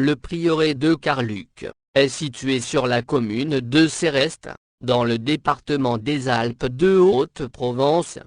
Le prieuré de Carluc est situé sur la commune de Céreste, dans le département des Alpes de Haute-Provence.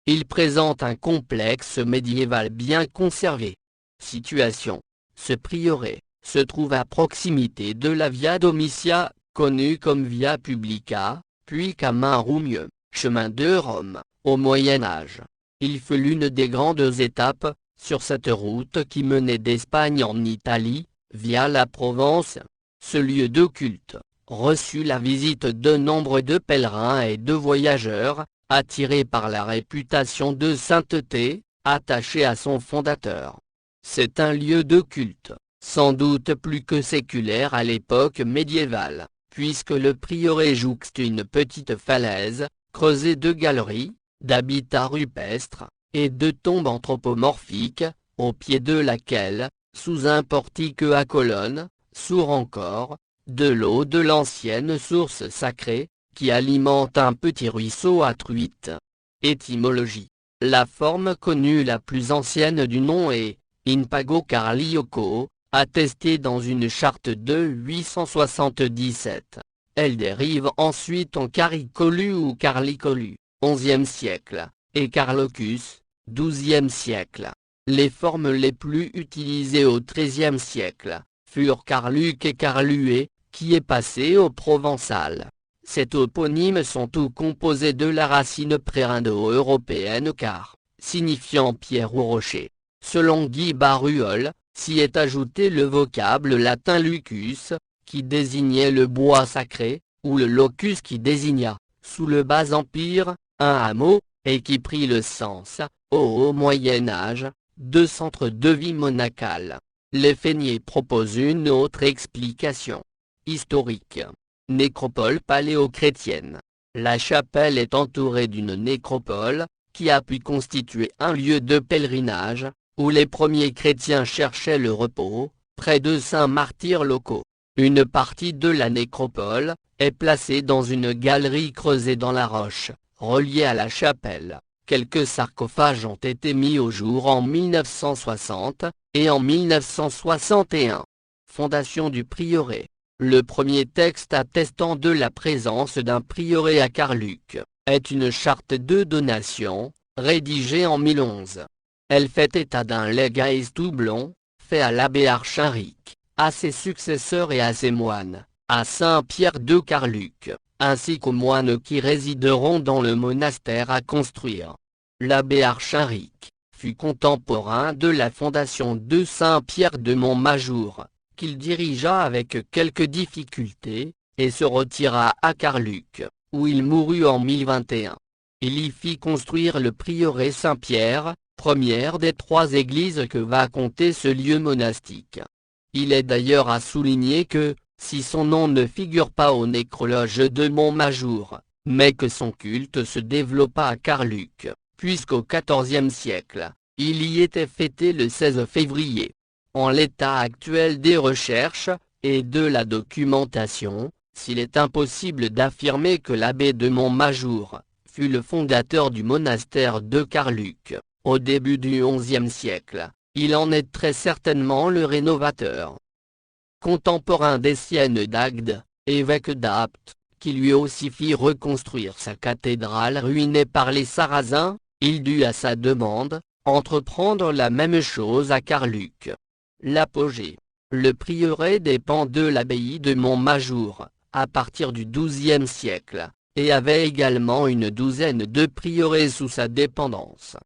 Il présente un complexe médiéval bien conservé. Situation: ce prieuré se trouve à proximité de la Via Domitia, connue comme Via Publica, puis Camin-Roumieux, chemin de Rome, au Moyen Âge. Il fut l'une des grandes étapes, sur cette route qui menait d'Espagne en Italie, via la Provence. Ce lieu de culte reçut la visite de nombre de pèlerins et de voyageurs, attirés par la réputation de sainteté, attachée à son fondateur. C'est un lieu de culte, sans doute plus que séculaire à l'époque médiévale, puisque le prieuré jouxte une petite falaise, creusée de galeries, d'habitats rupestres, et de tombes anthropomorphiques, au pied de laquelle, sous un portique à colonnes, sourd encore, de l'eau de l'ancienne source sacrée, qui alimente un petit ruisseau à truites. Étymologie: la forme connue la plus ancienne du nom est in pago Carlioco, attestée dans une charte de 877. Elle dérive ensuite en Caricolu ou Carlicolu, XIe siècle, et Carlocus, XIIe siècle. Les formes les plus utilisées au XIIIe siècle furent Carluc et Carlué, qui est passé au provençal. Ces toponymes sont tous composés de la racine pré-indo-européenne car, signifiant pierre ou rocher. Selon Guy Baruol, s'y est ajouté le vocable latin lucus, qui désignait le bois sacré, ou le locus qui désigna, sous le Bas-Empire, un hameau, et qui prit le sens, au Haut Moyen-Âge, de centre de vie monacale. Les Féniers proposent une autre explication. Historique. Nécropole paléo-chrétienne. La chapelle est entourée d'une nécropole, qui a pu constituer un lieu de pèlerinage, où les premiers chrétiens cherchaient le repos, près de saints martyrs locaux. Une partie de la nécropole est placée dans une galerie creusée dans la roche, reliée à la chapelle. Quelques sarcophages ont été mis au jour en 1960 et en 1961. Fondation du prieuré. Le premier texte attestant de la présence d'un prieuré à Carluc est une charte de donation, rédigée en 1011. Elle fait état d'un legs doublon, fait à l'abbé Archaric, à ses successeurs et à ses moines, à Saint-Pierre de Carluc, ainsi qu'aux moines qui résideront dans le monastère à construire. L'abbé Archaric fut contemporain de la fondation de Saint-Pierre de Montmajour, qu'il dirigea avec quelques difficultés, et se retira à Carluc, où il mourut en 1021. Il y fit construire le prieuré Saint-Pierre, première des 3 églises que va compter ce lieu monastique. Il est d'ailleurs à souligner que, si son nom ne figure pas au nécrologe de Montmajour, mais que son culte se développa à Carluc, puisqu'au XIVe siècle, il y était fêté le 16 février. En l'état actuel des recherches, et de la documentation, s'il est impossible d'affirmer que l'abbé de Montmajour fut le fondateur du monastère de Carluc, au début du XIe siècle, il en est très certainement le rénovateur. Contemporain d'Étienne d'Agde, évêque d'Apt, qui lui aussi fit reconstruire sa cathédrale ruinée par les Sarrasins, il dut à sa demande, entreprendre la même chose à Carluc. L'apogée. Le prieuré dépend de l'abbaye de Montmajour, à partir du XIIe siècle, et avait également une douzaine de prieurés sous sa dépendance.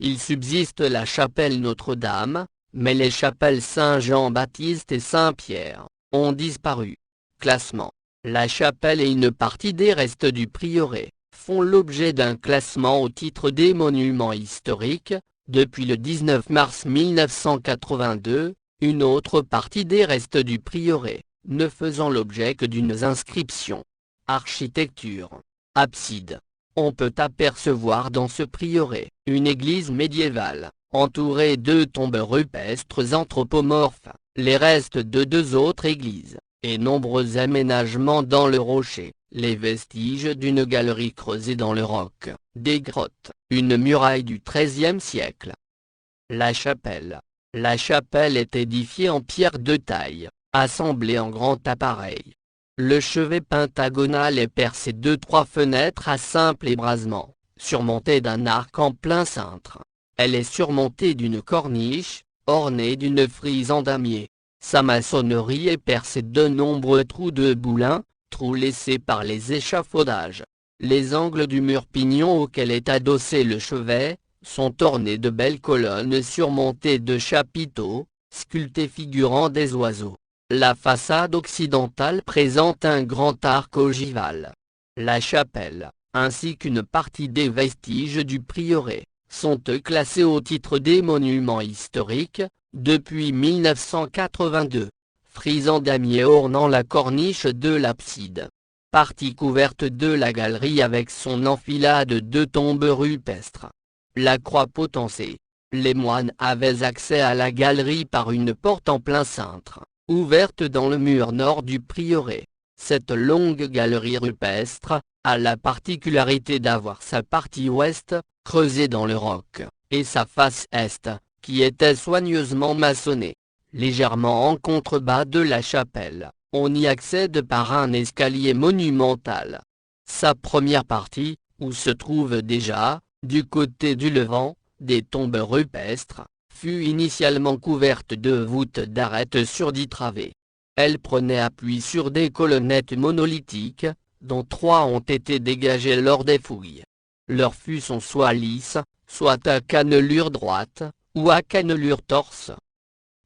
Il subsiste la chapelle Notre-Dame, mais les chapelles Saint-Jean-Baptiste et Saint-Pierre ont disparu. Classement. La chapelle et une partie des restes du prieuré font l'objet d'un classement au titre des monuments historiques. Depuis le 19 mars 1982, une autre partie des restes du prieuré, ne faisant l'objet que d'une inscription. Architecture. Abside. On peut apercevoir dans ce prieuré une église médiévale, entourée de tombes rupestres anthropomorphes, les restes de 2 autres églises, et nombreux aménagements dans le rocher, les vestiges d'une galerie creusée dans le roc, des grottes, une muraille du XIIIe siècle. La chapelle. La chapelle est édifiée en pierre de taille, assemblée en grand appareil. Le chevet pentagonal est percé de 3 fenêtres à simple ébrasement, surmontées d'un arc en plein cintre. Elle est surmontée d'une corniche, ornée d'une frise en damier. Sa maçonnerie est percée de nombreux trous de boulins, trous laissés par les échafaudages. Les angles du mur pignon auquel est adossé le chevet, sont ornés de belles colonnes surmontées de chapiteaux, sculptés figurant des oiseaux. La façade occidentale présente un grand arc ogival. La chapelle, ainsi qu'une partie des vestiges du prieuré, sont classés au titre des monuments historiques, depuis 1982. Frise en damier ornant la corniche de l'abside. Partie couverte de la galerie avec son enfilade de tombes rupestres. La croix potencée. Les moines avaient accès à la galerie par une porte en plein cintre, ouverte dans le mur nord du prieuré. Cette longue galerie rupestre a la particularité d'avoir sa partie ouest, creusée dans le roc, et sa face est, qui était soigneusement maçonnée. Légèrement en contrebas de la chapelle, on y accède par un escalier monumental. Sa première partie, où se trouve déjà, du côté du levant, des tombes rupestres, fut initialement couverte de voûtes d'arêtes sur 10 travées. Elle prenait appui sur des colonnettes monolithiques, dont 3 ont été dégagées lors des fouilles. Leurs fûts sont soit lisses, soit à cannelure droite, ou à cannelure torse.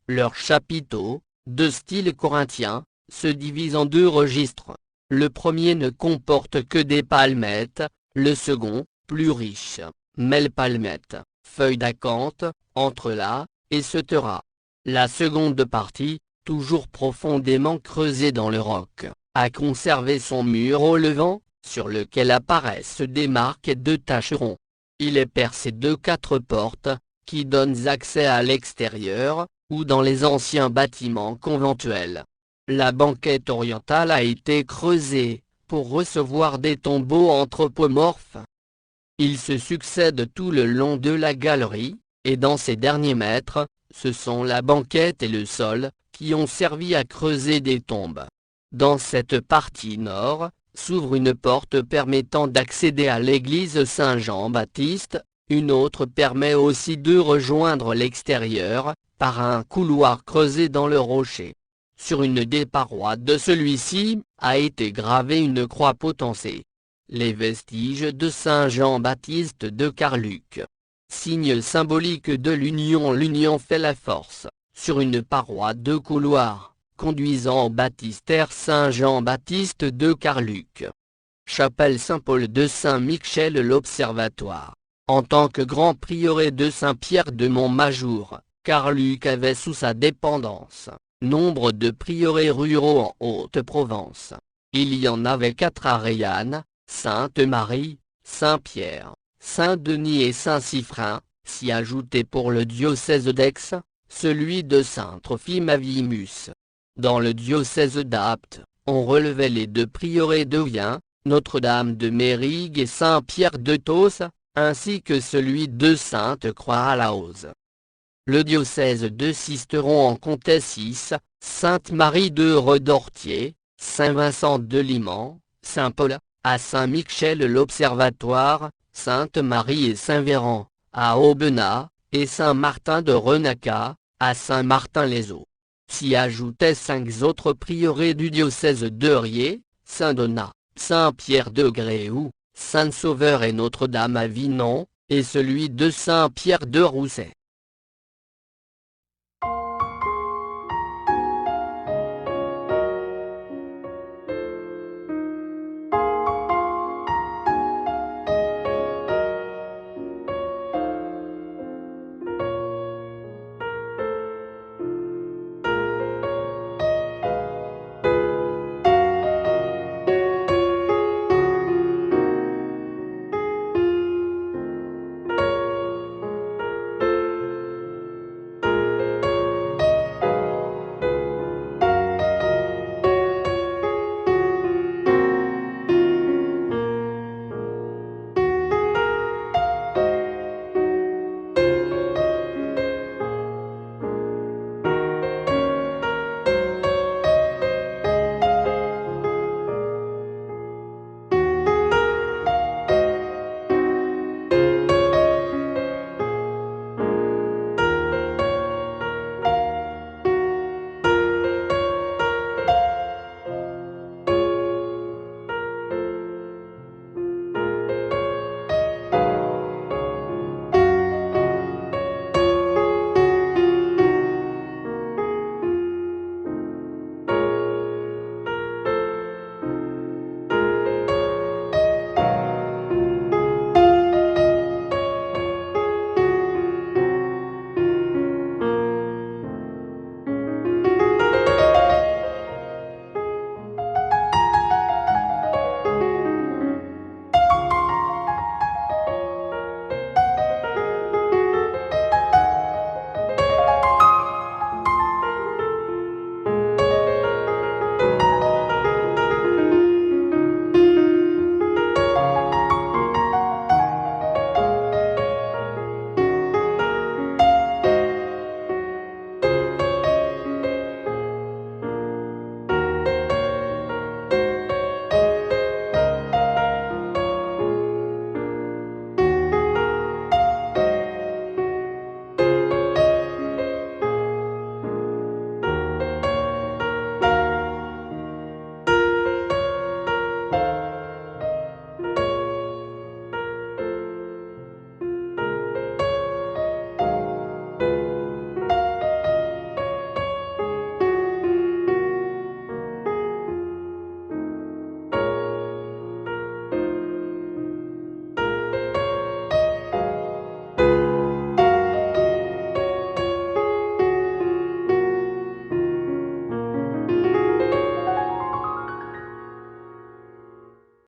Leurs chapiteaux, de style corinthien, se divisent en 2 registres. Le premier ne comporte que des palmettes, le second, plus riche, mêle palmettes, feuilles d'acanthe, entrelacs, et setera. La seconde partie, toujours profondément creusée dans le roc, a conservé son mur au levant, sur lequel apparaissent des marques de tâcherons. Il est percé de 4 portes, qui donnent accès à l'extérieur, ou dans les anciens bâtiments conventuels. La banquette orientale a été creusée, pour recevoir des tombeaux anthropomorphes. Ils se succèdent tout le long de la galerie, et dans ces derniers mètres, ce sont la banquette et le sol, qui ont servi à creuser des tombes. Dans cette partie nord, s'ouvre une porte permettant d'accéder à l'église Saint-Jean-Baptiste, une autre permet aussi de rejoindre l'extérieur, par un couloir creusé dans le rocher. Sur une des parois de celui-ci, a été gravée une croix potencée. Les vestiges de Saint Jean-Baptiste de Carluc. Signe symbolique de l'union. L'union fait la force, sur une paroi de couloir, conduisant au baptistère Saint Jean-Baptiste de Carluc. Chapelle Saint-Paul de Saint-Michel. L'Observatoire. En tant que grand prieuré de Saint-Pierre de Montmajour, Carluc avait sous sa dépendance nombre de prieurés ruraux en Haute-Provence. Il y en avait 4 à Reillanne, Sainte-Marie, Saint-Pierre, Saint-Denis et Saint-Siffrin, s'y ajoutait pour le diocèse d'Aix, celui de Saint-Trophime-Avimus. Dans le diocèse d'Apt, on relevait les 2 prieurés de Vien, Notre-Dame de Mérigue et Saint-Pierre de Tos, ainsi que celui de Sainte-Croix-à-la-Hauze. Le diocèse de Sisteron en comptait 6, Sainte-Marie de Redortier, Saint-Vincent de Liman, Saint-Paul, à Saint-Michel. L'Observatoire, Sainte-Marie et Saint-Véran, à Aubenas, et Saint-Martin de Renacat, à Saint-Martin-les-Eaux. S'y ajoutaient 5 autres prieurés du diocèse de Riez, Saint-Donat, Saint-Pierre de Gréoux, Saint-Sauveur et Notre-Dame à Vinon, et celui de Saint-Pierre de Rousset.